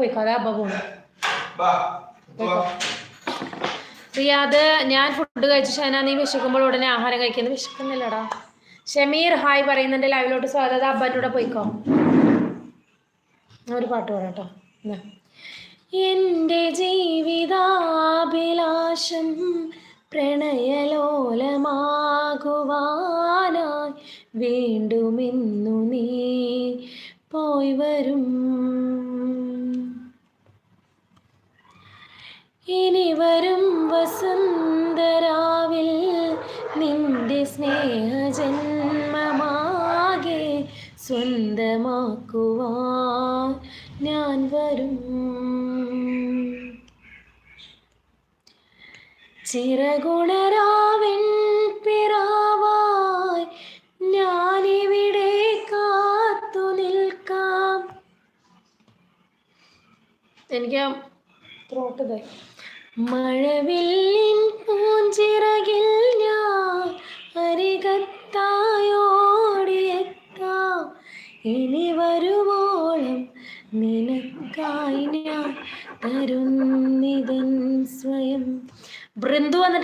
പോയിക്കോ, അതാ അബ്ബ പോണു. റിയാദ്, ഞാൻ ഫുഡ് കഴിച്ചു. ഷന, നീ വിശക്കുമ്പോൾ ഉടനെ ആഹാരം കഴിക്കുന്നത്. വിശക്കുന്നില്ലടാ. ഷമീർ ഹായ് പറയുന്നുണ്ട്, ലൈവിലോട്ട് സ്വാഗതം. അബ്ബൻ്റെ കൂടെ പോയിക്കോ. ഒരു പാട്ട് പാടാട്ടോ. എൻ്റെ ജീവിതാഭിലാഷം പ്രണയലോലമാകുവാനായി വീണ്ടുമെന്നു നീ പോയി വരും. ഇനി വരും വസന്തരാവിൽ നിന്റെ സ്നേഹജന്മമാകെ സ്വന്തമാക്കുവാൻ ഞാൻ വരും. ചിറകുണരാവിൻ പിറാവായി ഞാനിവിടെ കാത്തു നിൽക്കാം. എനിക്ക് ത്രോട്ടതായി. മഴവില്ലിൻ പൂഞ്ചിറകിൽ ഞാൻ അരികത്തായോടിയെത്താം. ഇനി വരുവോളം നിനക്കായി ഞാൻ തരുന്നിതൻ സ്വയം. ബൃന്ദു വന്നിട്ട്